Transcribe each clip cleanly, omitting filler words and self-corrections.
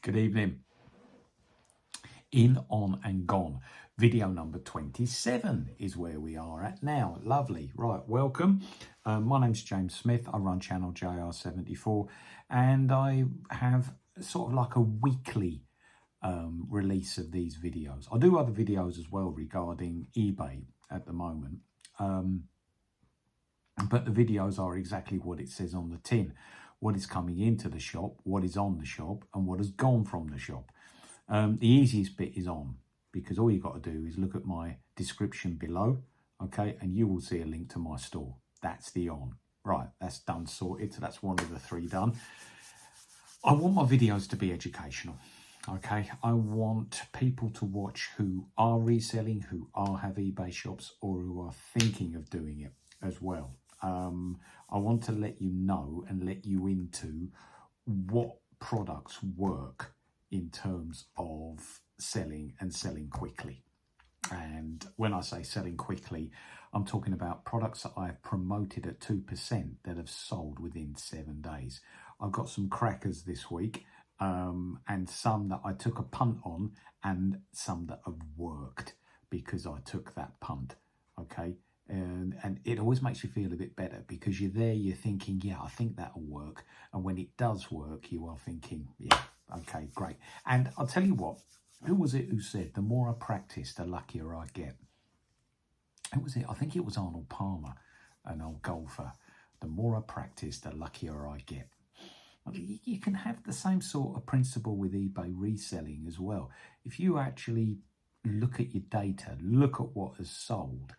Good evening. In, on and gone. Video number 27 is where we are at now. Lovely. Right, welcome. My name's James Smith. I run channel JR74 and I have sort of like a weekly release of these videos. I do other videos as well regarding eBay at the moment. But the videos are exactly what it says on the tin. What is coming into the shop, what is on the shop, and what has gone from the shop. The easiest bit is on, because all you've got to do is look at my description below, okay, and you will see a link to my store. That's the on. Right, that's done, sorted. So that's one of the three done. I want my videos to be educational, okay? I want people to watch who are reselling, who have eBay shops, or who are thinking of doing it as well. I want to let you know and let you into what products work in terms of selling and selling quickly. And when I say selling quickly, I'm talking about products that I've promoted at 2% that have sold within 7 days. I've got some crackers this week, and some that I took a punt on, and some that have worked because I took that punt, okay? And it always makes you feel a bit better, because you're there, you're thinking, yeah, I think that'll work. And when it does work, you are thinking, yeah, okay, great. And I'll tell you what, who was it who said, the more I practice, the luckier I get? Who was it? I think it was Arnold Palmer, an old golfer. The more I practice, the luckier I get. You can have the same sort of principle with eBay reselling as well. If you actually look at your data, look at what has sold,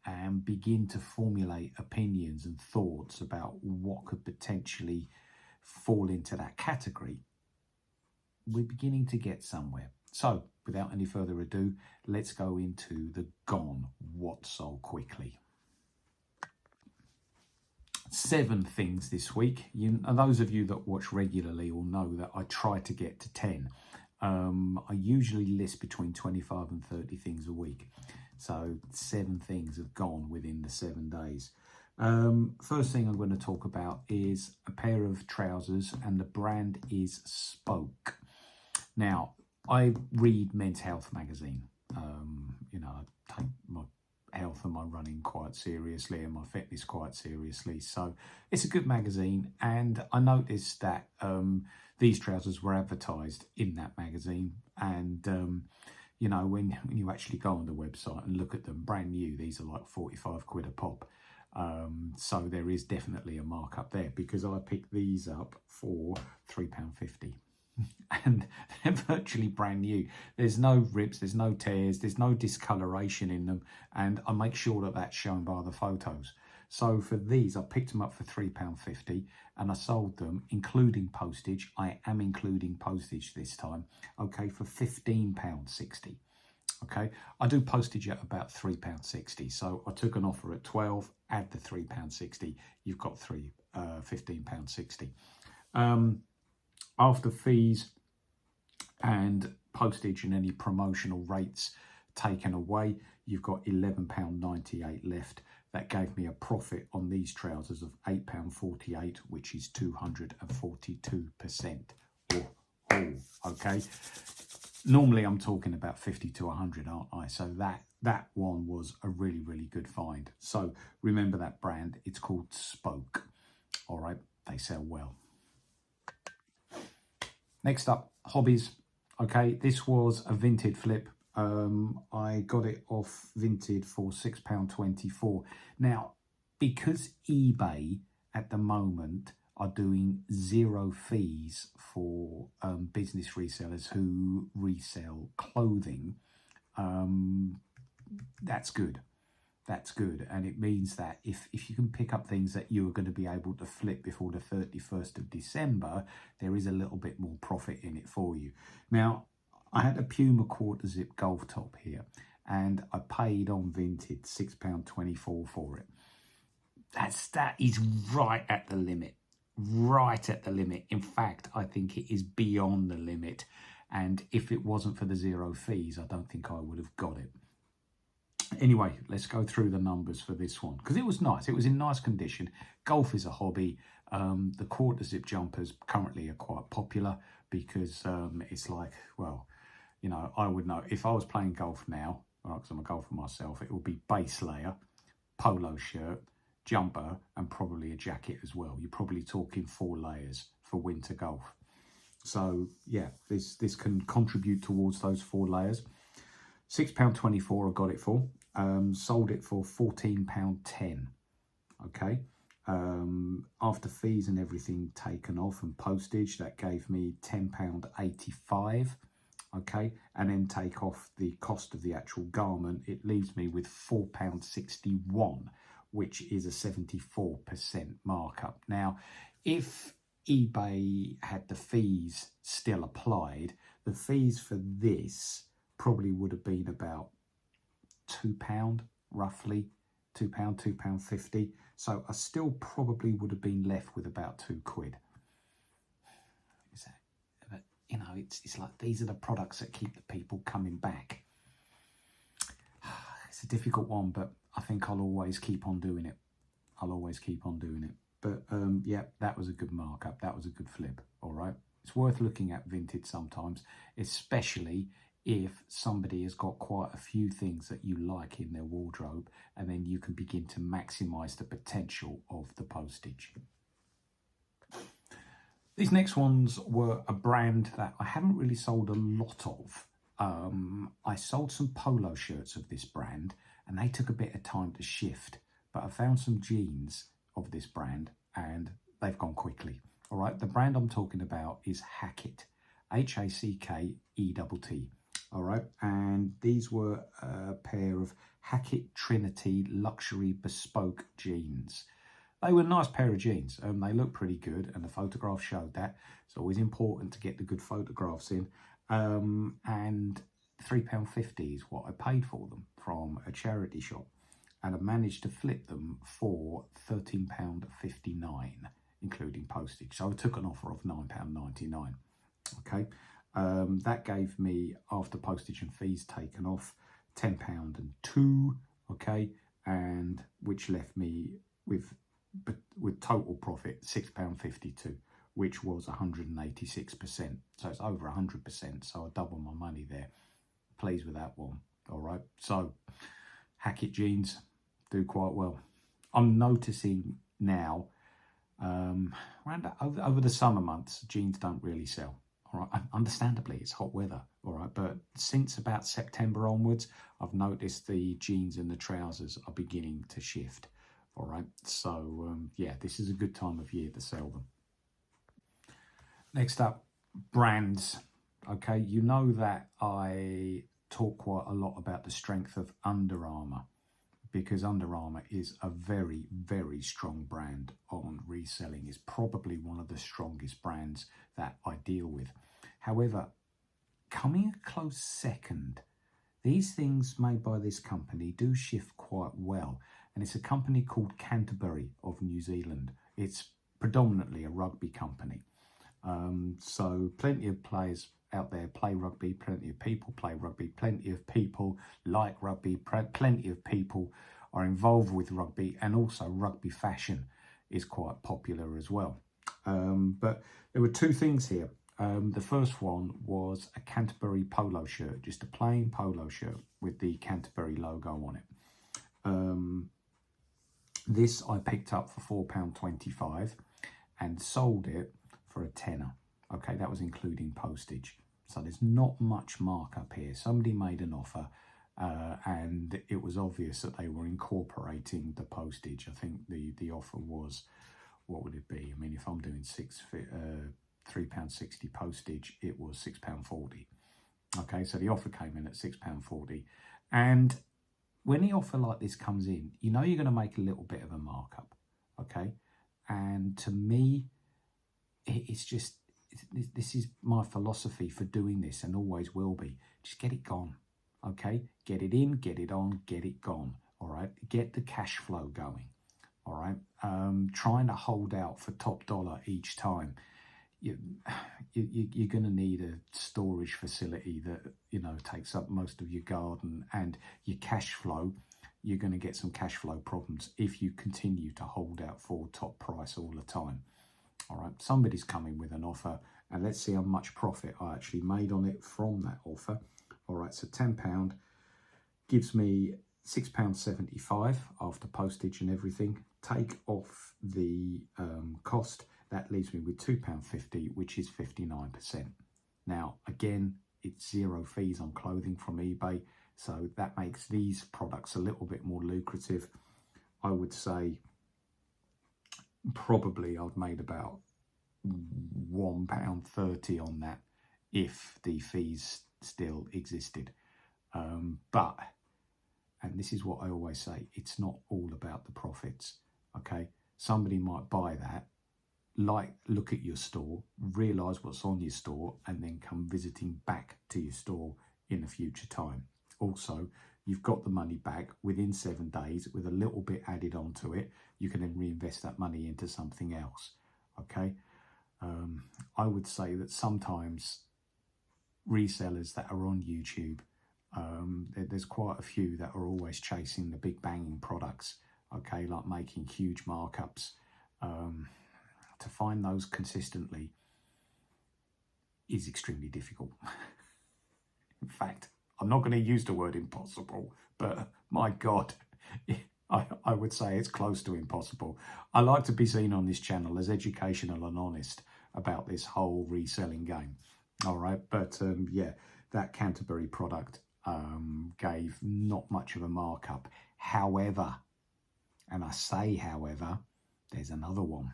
and begin to formulate opinions and thoughts about what could potentially fall into that category, we're beginning to get somewhere. So without any further ado, let's go into the gone, what sold quickly. 7 things this week. And those of you that watch regularly will know that I try to get to 10. I usually list between 25 and 30 things a week. So 7 things have gone within the 7 days. First thing I'm going to talk about is a pair of trousers, and the brand is Spoke. Now, I read Men's Health magazine. You know, I take my health and my running quite seriously and my fitness quite seriously. So it's a good magazine, and I noticed that these trousers were advertised in that magazine, and you know, when you actually go on the website and look at them, brand new, these are like 45 quid a pop. So there is definitely a markup there, because I picked these up for £3.50. And they're virtually brand new. There's no rips, there's no tears, there's no discoloration in them, and I make sure that that's shown by the photos. So for these, I picked them up for £3.50, and I sold them, including postage. I am including postage this time, okay, for £15.60. Okay, I do postage at about £3.60. So I took an offer at 12, add the £3.60, you've got £15.60. After fees and postage and any promotional rates taken away, you've got £11.98 left. That gave me a profit on these trousers of £8.48, which is 242%. Oh, okay. Normally I'm talking about 50 to 100, aren't I? So that one was a really, really good find. So remember that brand, it's called Spoke. All right, they sell well. Next up, Hobbies. Okay, this was a Vinted flip. I got it off Vinted for £6.24. Now, because eBay at the moment are doing 0 fees for business resellers who resell clothing, that's good. That's good, and it means that if you can pick up things that you are going to be able to flip before the 31st of December, there is a little bit more profit in it for you. Now, I had a Puma quarter zip golf top here, and I paid on Vinted £6.24 for it. That is right at the limit. Right at the limit. In fact, I think it is beyond the limit, and if it wasn't for the 0 fees, I don't think I would have got it. Anyway, let's go through the numbers for this one, because it was nice. It was in nice condition. Golf is a hobby. The quarter zip jumpers currently are quite popular because it's like, well, you know, I would know if I was playing golf now, because I'm a golfer myself, it would be base layer, polo shirt, jumper, and probably a jacket as well. You're probably talking 4 layers for winter golf. So yeah, this can contribute towards those 4 layers. £6.24 I got it for. Sold it for £14.10. Okay. After fees and everything taken off and postage, that gave me £10.85. Okay, and then take off the cost of the actual garment, it leaves me with £4.61, which is a 74% markup. Now, if eBay had the fees still applied, the fees for this probably would have been about £2, roughly £2, £2.50. So I still probably would have been left with about £2. Is that? You know, it's like these are the products that keep the people coming back. It's a difficult one, but I think I'll always keep on doing it. I'll always keep on doing it. But yeah, that was a good markup. That was a good flip. All right. It's worth looking at vintage sometimes, especially if somebody has got quite a few things that you like in their wardrobe, and then you can begin to maximize the potential of the postage. These next ones were a brand that I haven't really sold a lot of. I sold some polo shirts of this brand and they took a bit of time to shift, but I found some jeans of this brand and they've gone quickly. All right, the brand I'm talking about is Hackett, Hackett. All right, and these were a pair of Hackett Trinity luxury bespoke jeans. They were a nice pair of jeans. They look pretty good, and the photograph showed that. It's always important to get the good photographs in. And £3.50 is what I paid for them from a charity shop. And I managed to flip them for £13.59, including postage. So I took an offer of £9.99. Okay, that gave me, after postage and fees taken off, £10.02. Okay, and which left me with total profit £6.52, which was 186%. So it's over 100%. So I doubled my money there. Pleased with that one. All right. So Hackett jeans do quite well. I'm noticing now, over the summer months, jeans don't really sell. All right. Understandably, it's hot weather. All right. But since about September onwards, I've noticed the jeans and the trousers are beginning to shift. All right, so yeah, this is a good time of year to sell them. Next up, brands. Okay, you know that I talk quite a lot about the strength of Under Armour, because Under Armour is a very, very strong brand on reselling. It's probably one of the strongest brands that I deal with. However, coming a close second, these things made by this company do shift quite well. And it's a company called Canterbury of New Zealand. It's predominantly a rugby company. So plenty of players out there play rugby, plenty of people play rugby, plenty of people like rugby, plenty of people are involved with rugby, and also rugby fashion is quite popular as well. But there were two things here. The first one was a Canterbury polo shirt, just a plain polo shirt with the Canterbury logo on it. This I picked up for £4.25 and sold it for a tenner. Okay, that was including postage. So there's not much markup here. Somebody made an offer and it was obvious that they were incorporating the postage. I think the offer was, what would it be? I mean, if I'm doing £3.60 postage, it was £6.40. Okay, so the offer came in at £6.40. And when the offer like this comes in, you know you're going to make a little bit of a markup, okay? And to me, it's just, this is my philosophy for doing this and always will be. Just get it gone, okay? Get it in, get it on, get it gone, all right? Get the cash flow going, all right? Trying to hold out for top dollar each time. You're going to need a storage facility that, you know, takes up most of your garden, and your cash flow, you're going to get some cash flow problems if you continue to hold out for top price all the time. All right, somebody's coming with an offer, and let's see how much profit I actually made on it from that offer. All right, so £10 gives me £6.75 after postage and everything. Take off the cost, that leaves me with £2.50, which is 59%. Now, again, it's 0 fees on clothing from eBay, so that makes these products a little bit more lucrative. I would say probably I've made about £1.30 on that if the fees still existed. But, and this is what I always say, it's not all about the profits, okay? Somebody might buy that, look at your store, realise what's on your store, and then come visiting back to your store in a future time. Also, you've got the money back within 7 days with a little bit added onto it. You can then reinvest that money into something else, okay? I would say that sometimes resellers that are on YouTube, there's quite a few that are always chasing the big banging products, okay, like making huge markups. To find those consistently is extremely difficult. In fact, I'm not going to use the word impossible, but my God, I would say it's close to impossible. I like to be seen on this channel as educational and honest about this whole reselling game. All right, but yeah, that Canterbury product gave not much of a markup. However, and I say however, there's another one.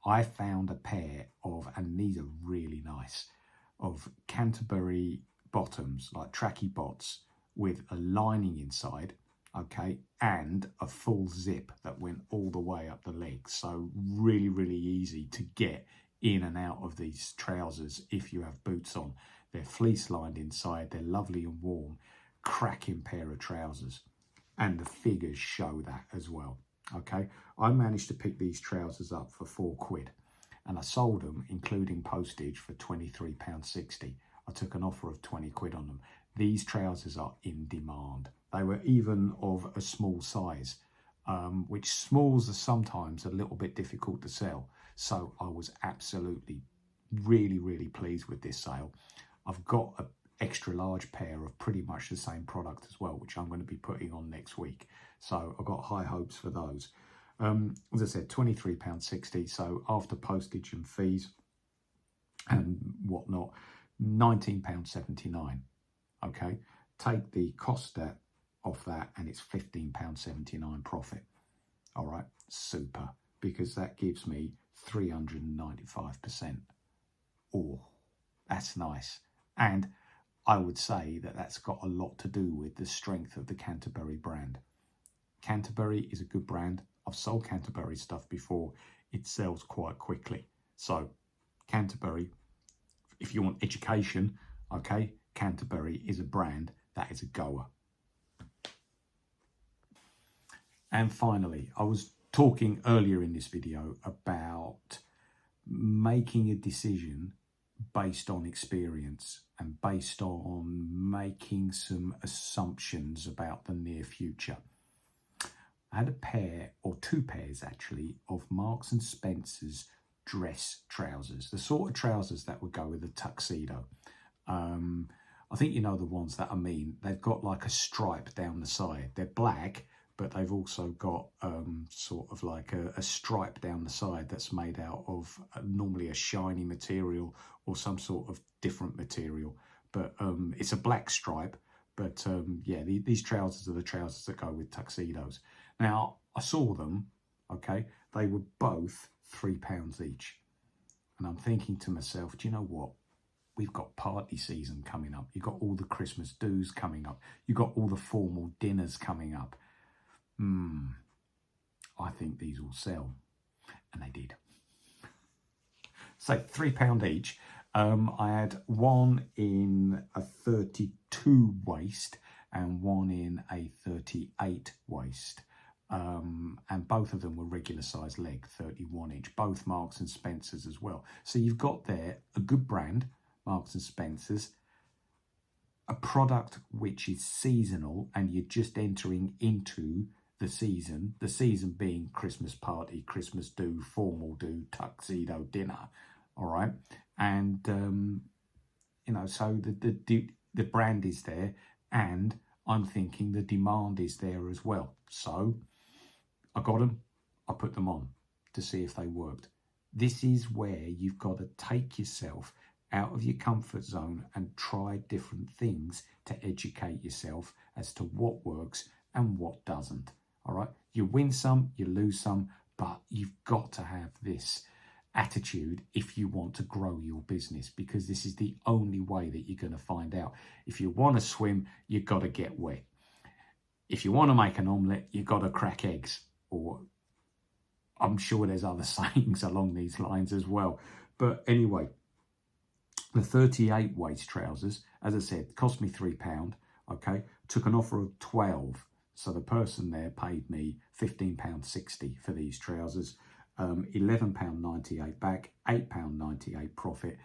I found a pair of, and these are really nice, of Canterbury bottoms, like tracky bots, with a lining inside, okay, and a full zip that went all the way up the legs. So really, really easy to get in and out of these trousers if you have boots on. They're fleece lined inside, they're lovely and warm, cracking pair of trousers, and the figures show that as well. Okay, I managed to pick these trousers up for £4 and I sold them, including postage, for £23.60. I took an offer of £20 on them. These trousers are in demand. They were even of a small size, which smalls are sometimes a little bit difficult to sell. So I was absolutely really, really pleased with this sale. I've got an extra large pair of pretty much the same product as well, which I'm going to be putting on next week. So I've got high hopes for those. As I said, £23.60. So after postage and fees and whatnot, £19.79. Okay, take the cost off that and it's £15.79 profit. All right, super, because that gives me 395%. Oh, that's nice. And I would say that that's got a lot to do with the strength of the Canterbury brand. Canterbury is a good brand. I've sold Canterbury stuff before. It sells quite quickly. So Canterbury, if you want education, okay, Canterbury is a brand that is a goer. And finally, I was talking earlier in this video about making a decision based on experience and based on making some assumptions about the near future. I had a pair, or two pairs actually, of Marks and Spencers dress trousers, the sort of trousers that would go with a tuxedo. I think you know the ones that I mean. They've got like a stripe down the side. They're black, but they've also got sort of like a stripe down the side that's made out of normally a shiny material or some sort of different material. But it's a black stripe. But yeah, these trousers are the trousers that go with tuxedos. Now, I saw them, okay? They were both £3 each. And I'm thinking to myself, do you know what? We've got party season coming up. You've got all the Christmas do's coming up. You've got all the formal dinners coming up. I think these will sell. And they did. So £3 each. I had one in a 32 waist and one in a 38 waist. And both of them were regular size leg, 31 inch, both Marks and Spencers as well. So you've got there a good brand, Marks and Spencers, a product which is seasonal and you're just entering into the season being Christmas party, Christmas do, formal do, tuxedo dinner, all right? And, you know, so the brand is there, and I'm thinking the demand is there as well. So I got them, I put them on to see if they worked. This is where you've got to take yourself out of your comfort zone and try different things to educate yourself as to what works and what doesn't. All right, you win some, you lose some, but you've got to have this attitude if you want to grow your business, because this is the only way that you're going to find out. If you want to swim, you've got to get wet. If you want to make an omelette, you've got to crack eggs. Or I'm sure there's other sayings along these lines as well. But anyway, the 38 waist trousers, as I said, cost me £3. Okay, took an offer of 12. So the person there paid me £15.60 for these trousers, £11.98 back, £8.98 profit,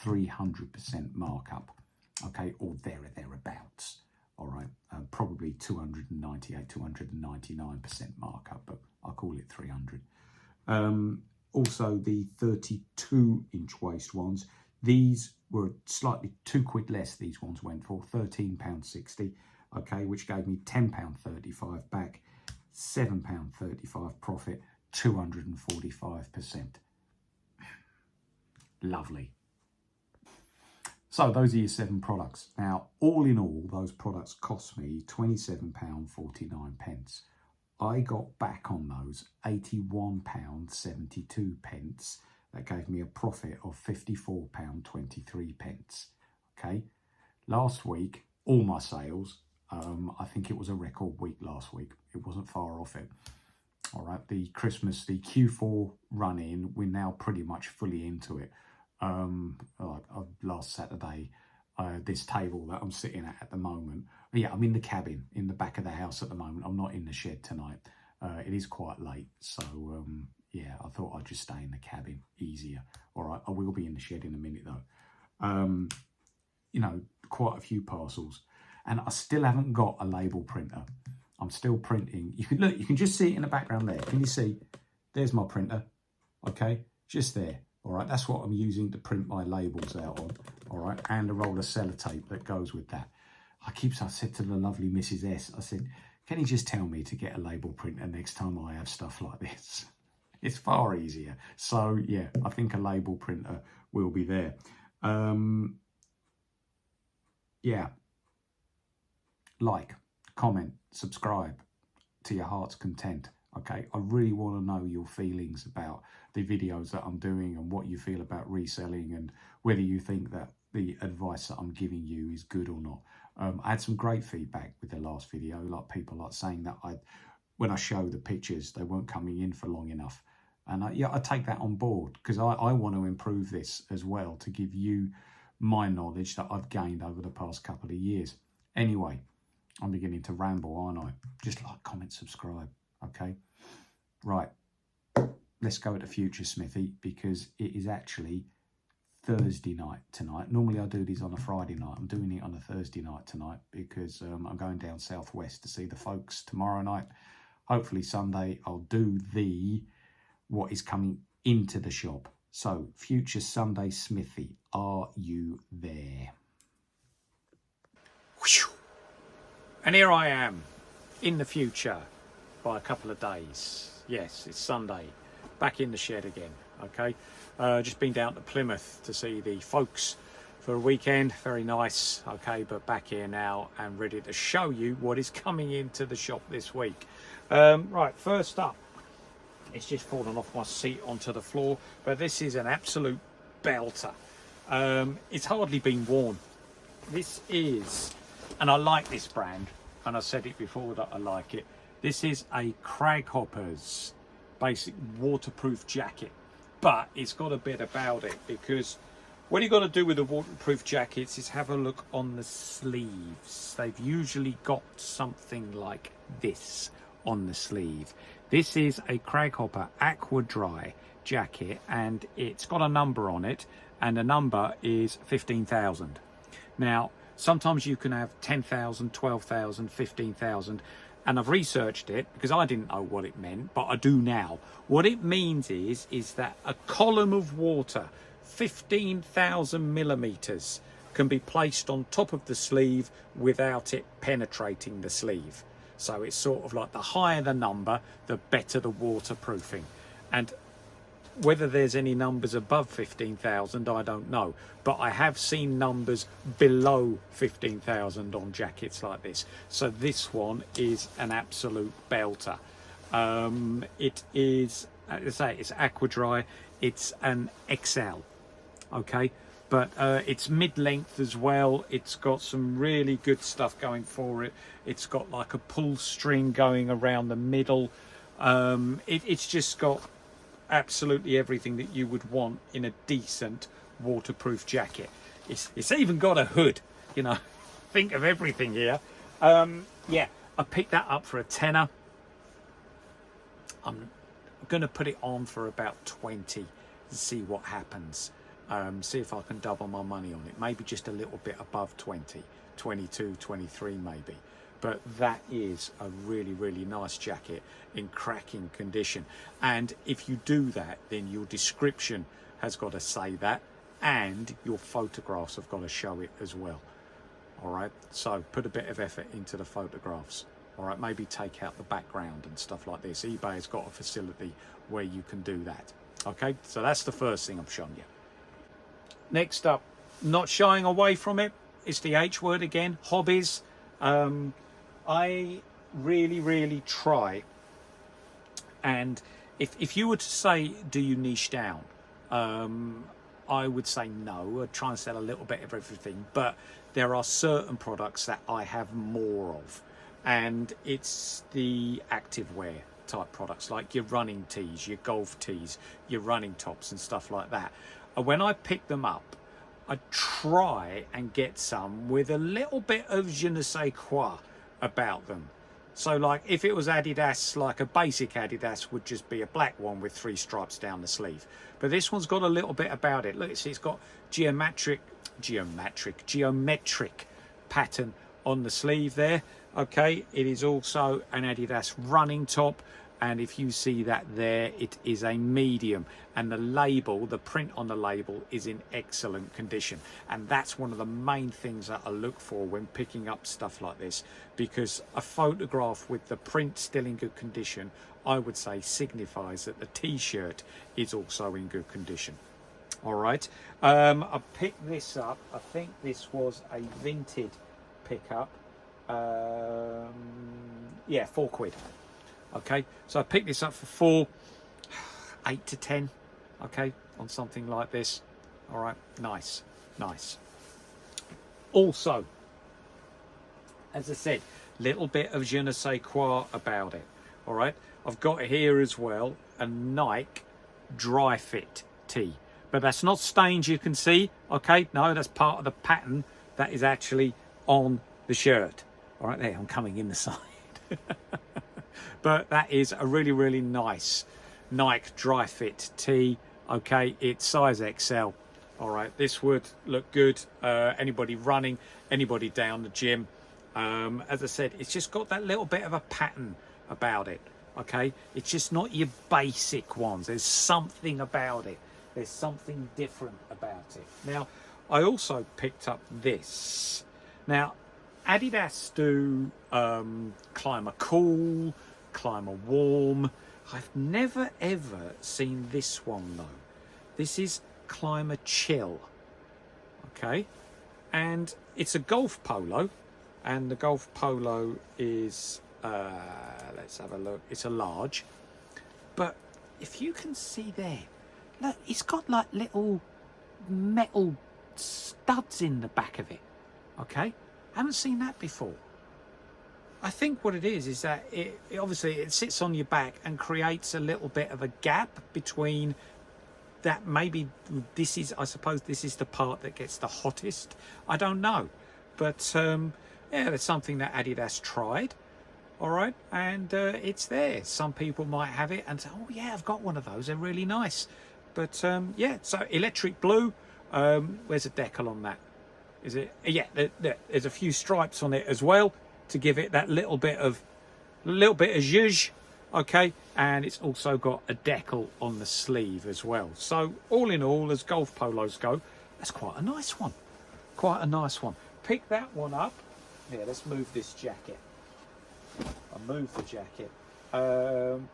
300% markup, okay, or thereabouts, all right, probably 298, 299% markup, but I'll call it 300. Also the 32-inch waist ones, these were slightly £2 less. These ones went for £13.60. Okay, which gave me £10.35 back, £7.35 profit, 245%. Lovely. So those are your 7 products. Now, all in all, those products cost me £27.49. I got back on those £81.72. That gave me a profit of £54.23. Okay, last week, all my sales, I think it was a record week last week. It wasn't far off it. All right, the Q4 run in, we're now pretty much fully into it. Last Saturday, this table that I'm sitting at the moment, yeah, I'm in the cabin in the back of the house at the moment. I'm not in the shed tonight. It is quite late, so yeah, I thought I'd just stay in the cabin, easier. All right, I will be in the shed in a minute though. You know, quite a few parcels. And I still haven't got a label printer. I'm still printing. You can look, you can just see it in the background there. Can you see? There's my printer. Okay, just there. All right, that's what I'm using to print my labels out on. All right, and a roll of sellotape that goes with that. I said to the lovely Mrs. S, I said, can you just tell me to get a label printer next time I have stuff like this? It's far easier. So yeah, I think a label printer will be there. Yeah. Like, comment, subscribe to your heart's content. Okay, I really want to know your feelings about the videos that I'm doing and what you feel about reselling and whether you think that the advice that I'm giving you is good or not. I had some great feedback with the last video, like people like saying that when I show the pictures, they weren't coming in for long enough. And I take that on board, because I want to improve this as well to give you my knowledge that I've gained over the past couple of years. Anyway, I'm beginning to ramble, aren't I? Just like, comment, subscribe, okay? Right, let's go to Future Smithy, because it is actually Thursday night tonight. Normally I do these on a Friday night. I'm doing it on a Thursday night tonight because I'm going down southwest to see the folks tomorrow night. Hopefully Sunday I'll do what is coming into the shop. So, Future Sunday Smithy, are you there? Whew. And here I am, in the future, by a couple of days. Yes, it's Sunday, back in the shed again, okay? Just been down to Plymouth to see the folks for a weekend, very nice, okay? But back here now and ready to show you what is coming into the shop this week. Right, first up, it's just fallen off my seat onto the floor, but this is an absolute belter. It's hardly been worn. This is, and I like this brand, and I said it before that I like it. This is a Craghoppers basic waterproof jacket, but it's got a bit about it, because what you've got to do with the waterproof jackets is have a look on the sleeves. They've usually got something like this on the sleeve. This is a Craghopper Aqua Dry jacket, and it's got a number on it, and the number is 15,000. Now, sometimes you can have 10,000, 12,000, 15,000, and I've researched it because I didn't know what it meant, but I do now. What it means is that a column of water, 15,000 millimeters, can be placed on top of the sleeve without it penetrating the sleeve. So it's sort of like the higher the number, the better the waterproofing. And whether there's any numbers above 15,000, I don't know. But I have seen numbers below 15,000 on jackets like this. So this one is an absolute belter. It is, as I say, it's aqua dry. It's an XL, okay? But it's mid-length as well. It's got some really good stuff going for it. It's got like a pull string going around the middle. It's just got absolutely everything that you would want in a decent waterproof jacket. It's even got a hood, you know. Think of everything here. Yeah, I picked that up for a tenner. I'm going to put it on for about 20 to see what happens. See if I can double my money on it. Maybe just a little bit above 20, 22, 23 maybe. But that is a really, really nice jacket in cracking condition. And if you do that, then your description has got to say that, and your photographs have got to show it as well. All right, so put a bit of effort into the photographs. All right, maybe take out the background and stuff like this. eBay has got a facility where you can do that. Okay, so that's the first thing I've shown you. Next up, not shying away from it, it's the H word again, Hobbies. I really, really try. And if you were to say, do you niche down? I would say no. I'd try and sell a little bit of everything. But there are certain products that I have more of. And it's the activewear type products, like your running tees, your golf tees, your running tops and stuff like that. And when I pick them up, I try and get some with a little bit of je ne sais quoi about them. So like if it was Adidas, like a basic Adidas would just be a black one with 3 stripes down the sleeve. But this one's got a little bit about it. Look, see, it's got geometric pattern on the sleeve there. Okay, it is also an Adidas running top. And if you see that there, it is a medium, and the label, the print on the label is in excellent condition. And that's one of the main things that I look for when picking up stuff like this, because a photograph with the print still in good condition, I would say signifies that the t-shirt is also in good condition. All right, I picked this up. I think this was a vintage pickup. Yeah, £4. Okay, so I picked this up for 8 to 10, okay, on something like this. All right, nice. Also, as I said, little bit of je ne sais quoi about it. All right, I've got here as well a Nike dry fit tee, but that's not stains you can see. Okay, no, that's part of the pattern that is actually on the shirt. All right, there, I'm coming in the side. But that is a really, really nice Nike dry fit tee. Okay, it's size XL. All right, this would look good. Anybody running, anybody down the gym. As I said, it's just got that little bit of a pattern about it. Okay, it's just not your basic ones. There's something about it. There's something different about it. Now, I also picked up this. Now, Adidas do Climber Cool, Climber Warm. I've never ever seen this one though. This is Climber Chill. Okay, and it's a golf polo, and the golf polo is let's have a look. It's a large, but if you can see there, look, it's got like little metal studs in the back of it. Okay, I haven't seen that before. I think what it is that it obviously it sits on your back and creates a little bit of a gap between that. Maybe this is, I suppose this is the part that gets the hottest. I don't know, but yeah, it's something that Adidas tried. All right, and it's there. Some people might have it and say, oh yeah, I've got one of those, they're really nice. But yeah, so electric blue. Where's a decal on that? Is it? Yeah, there's a few stripes on it as well to give it that little bit of a little bit of zhuzh, okay, and it's also got a decal on the sleeve as well. So all in all, as golf polos go, that's quite a nice one. Quite a nice one. Pick that one up. Yeah, let's move this jacket. I'll move the jacket.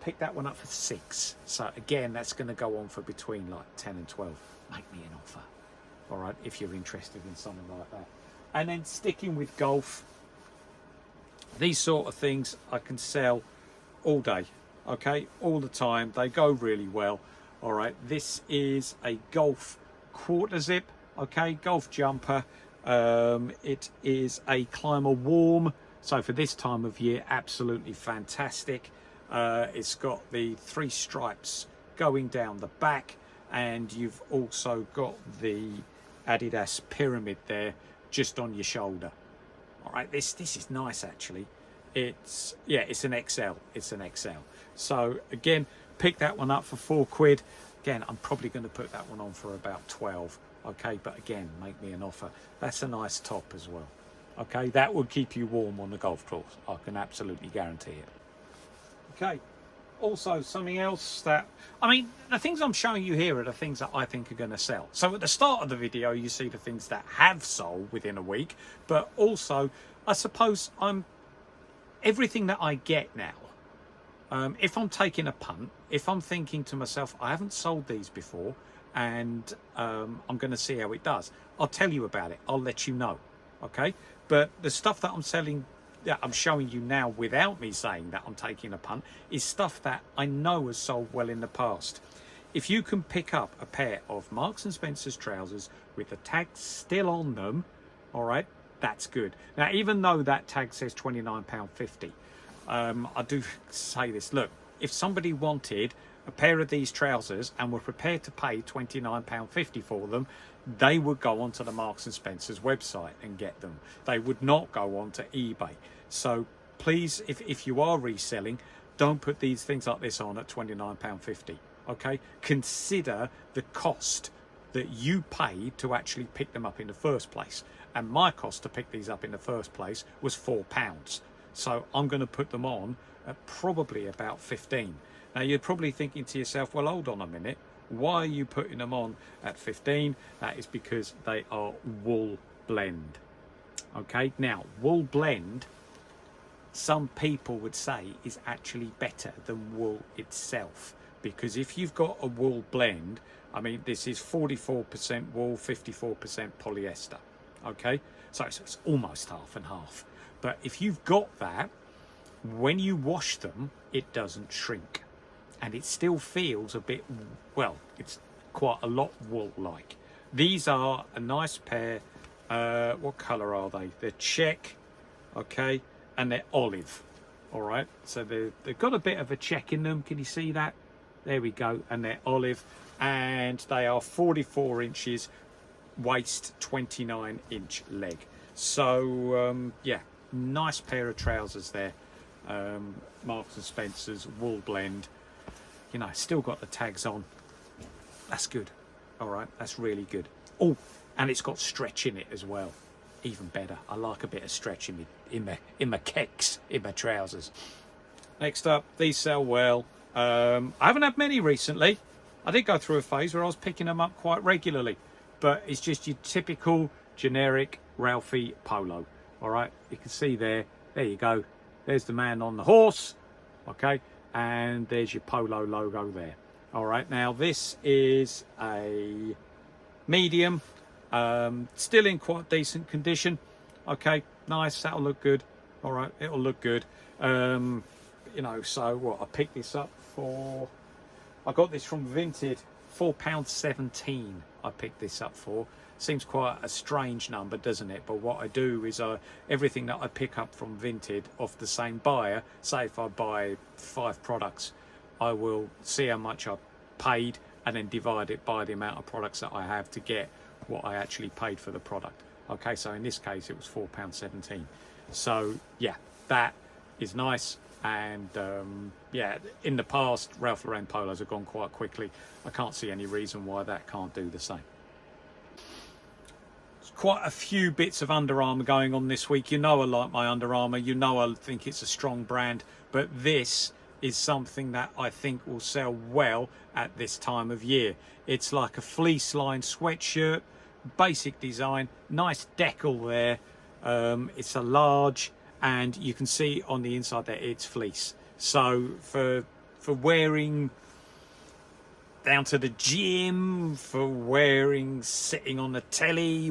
Pick that one up for 6. So again, that's going to go on for between like 10 and 12. Make me an offer. All right, if you're interested in something like that. And then sticking with golf, these sort of things I can sell all day, okay, all the time. They go really well. All right, this is a golf quarter zip, okay, golf jumper. It is a climber warm, so for this time of year, absolutely fantastic. It's got the 3 stripes going down the back, and you've also got the Adidas pyramid there just on your shoulder. All right, this is nice actually. It's an XL. It's an XL. So again, pick that one up for £4. Again, I'm probably going to put that one on for about 12. Okay, but again, make me an offer. That's a nice top as well. Okay, that will keep you warm on the golf course. I can absolutely guarantee it. Okay, also something else that, I mean, the things I'm showing you here are the things that I think are going to sell. So at the start of the video, you see the things that have sold within a week, but also, I suppose everything that I get now, if I'm taking a punt, if I'm thinking to myself, I haven't sold these before, and I'm going to see how it does, I'll tell you about it. I'll let you know. Okay, but the stuff that I'm selling, that I'm showing you now without me saying that I'm taking a punt, is stuff that I know has sold well in the past. If you can pick up a pair of Marks and Spencers trousers with the tag still on them, all right, that's good. Now, even though that tag says £29.50, I do say this, look, if somebody wanted a pair of these trousers and were prepared to pay £29.50 for them, they would go onto the Marks and Spencers website and get them. They would not go onto eBay. So please, if you are reselling, don't put these things like this on at £29.50. Okay, consider the cost that you paid to actually pick them up in the first place. And my cost to pick these up in the first place was £4. So I'm going to put them on at probably about 15. Now you're probably thinking to yourself, well, hold on a minute. Why are you putting them on at 15? That is because they are wool blend. Okay, now wool blend, some people would say, is actually better than wool itself, because if you've got a wool blend, I mean, this is 44% wool, 54% polyester. Okay, so it's almost half and half. But if you've got that, when you wash them, it doesn't shrink. And it still feels a bit, well, it's quite a lot wool-like. These are a nice pair. What colour are they? They're check, okay, and they're olive, all right? So they've got a bit of a check in them. Can you see that? There we go. And they're olive, and they are 44 inches waist, 29-inch leg. So, yeah, nice pair of trousers there. Marks and Spencers, wool blend. You know, still got the tags on. That's good. All right, that's really good. Oh, and it's got stretch in it as well. Even better. I like a bit of stretch in my kicks, in my trousers. Next up, these sell well. I haven't had many recently. I did go through a phase where I was picking them up quite regularly, but it's just your typical generic Ralphie polo. All right, you can see there you go. There's the man on the horse. Okay, and there's your polo logo there. All right, now this is a medium, still in quite decent condition. Okay, nice, that'll look good. All right, it'll look good. You know, so what, I picked this up for, I got this from Vinted, £4.17 I picked this up for. Seems quite a strange number, doesn't it? But what I do is everything that I pick up from Vinted off the same buyer, say if I buy 5 products, I will see how much I paid and then divide it by the amount of products that I have to get what I actually paid for the product. Okay, so in this case it was £4.17. So yeah, that is nice. And yeah, in the past Ralph Lauren polos have gone quite quickly. I can't see any reason why that can't do the same. Quite a few bits of Under Armour going on this week. You know I like my Under Armour. You know I think it's a strong brand. but this is something that I think will sell well at this time of year. It's like a fleece lined sweatshirt, basic design, nice decal there. It's a large, and you can see on the inside that it's fleece. So for wearing down to the gym, for wearing sitting on the telly,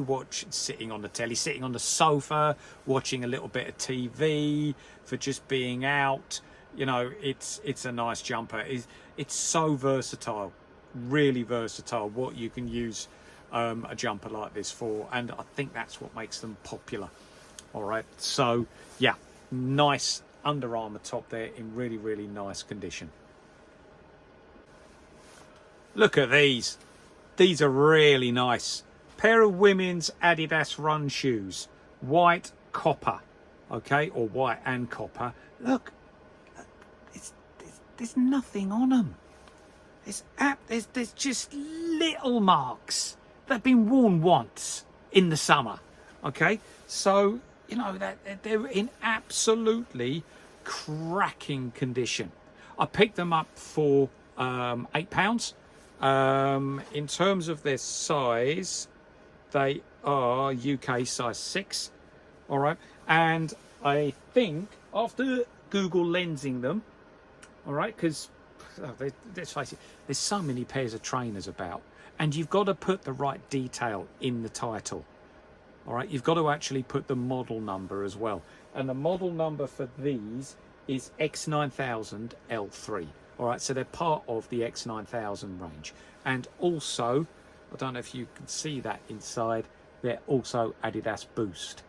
sitting on the sofa, watching a little bit of TV, for just being out, you know, it's a nice jumper. It's so versatile, really versatile, what you can use a jumper like this for, and I think that's what makes them popular. All right, so yeah, nice Under Armour top there in really, really nice condition. Look at these. These are really nice. Pair of women's Adidas Run shoes. White copper. Okay, or white and copper. Look, there's nothing on them. There's just little marks. They've been worn once in the summer. Okay, so, you know, that they're in absolutely cracking condition. I picked them up for £8. In terms of their size, they are UK size 6. All right, and I think after Google lensing them, all right, because let's face it, there's so many pairs of trainers about, and you've got to put the right detail in the title. All right, you've got to actually put the model number as well, and the model number for these is X9000 L3. All right, so they're part of the X9000 range. And also, I don't know if you can see that inside, they're also Adidas Boost,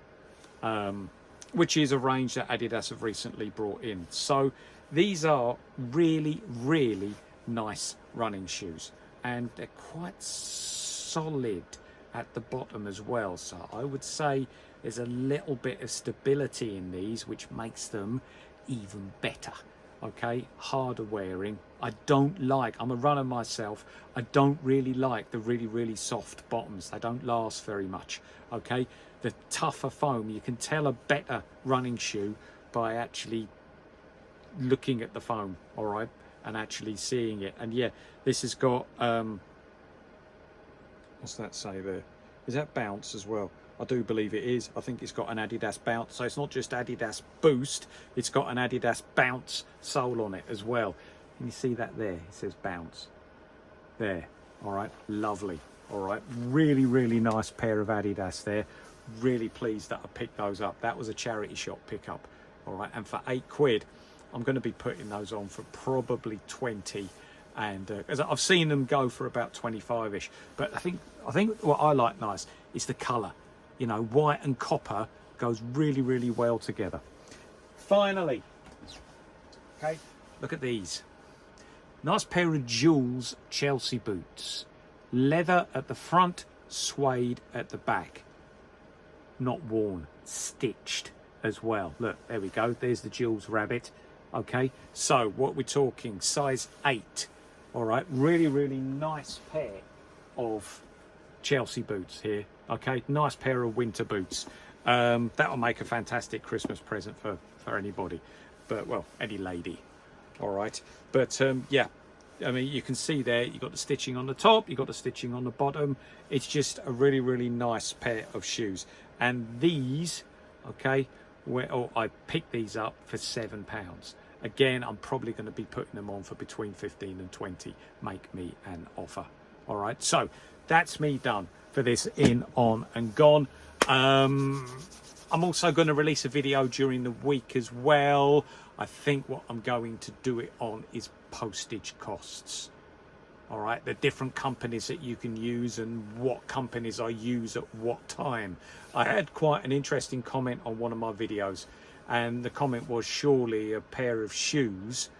which is a range that Adidas have recently brought in. So these are really, really nice running shoes, and they're quite solid at the bottom as well. So I would say there's a little bit of stability in these, which makes them even better. Okay, harder wearing. I'm a runner myself, I don't really like the really, really soft bottoms. They don't last very much. Okay, the tougher foam, you can tell a better running shoe by actually looking at the foam, all right, and actually seeing it. And yeah, this has got what's that say there? Is that bounce as well? I do believe it is. I think it's got an Adidas bounce. So it's not just Adidas Boost, it's got an Adidas bounce sole on it as well. Can you see that there? It says bounce. There. All right. Lovely. All right. Really, really nice pair of Adidas there. Really pleased that I picked those up. That was a charity shop pickup. All right. And for £8, I'm going to be putting those on for probably 20. And as I've seen them go for about 25-ish. But I think what I like nice is the colour. You know, white and copper goes really, really well together. Finally, okay, look at these. Nice pair of Jules Chelsea boots. Leather at the front, suede at the back. Not worn, stitched as well. Look, there we go. There's the Jules rabbit. Okay, so what we're talking, size 8. All right, really, really nice pair of Chelsea boots here. Okay, nice pair of winter boots. That'll make a fantastic Christmas present for anybody, but well, any lady. All right, but yeah, I mean, you can see there, you've got the stitching on the top, you've got the stitching on the bottom. It's just a really, really nice pair of shoes. And these, okay, I picked these up for £7. Again, I'm probably going to be putting them on for between 15 and 20. Make me an offer. All right, so that's me done for this in, on and gone. I'm also going to release a video during the week as well. I think what I'm going to do it on is postage costs. All right, the different companies that you can use and what companies I use at what time. I had quite an interesting comment on one of my videos, and the comment was, surely a pair of shoes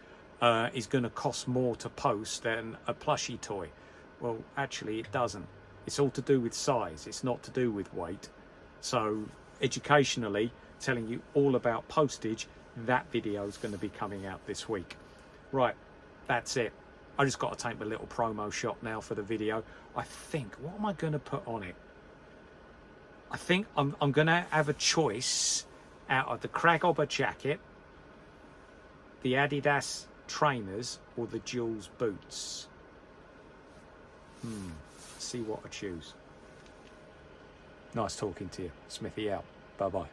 is going to cost more to post than a plushie toy. Well, actually it doesn't. It's all to do with size. It's not to do with weight. So educationally, telling you all about postage, that video is going to be coming out this week. Right, that's it. I just got to take my little promo shot now for the video. I think, what am I going to put on it? I think I'm going to have a choice out of the Craghoppers jacket, the Adidas trainers or the Jules boots? See what I choose. Nice talking to you. Smithy out. Bye bye.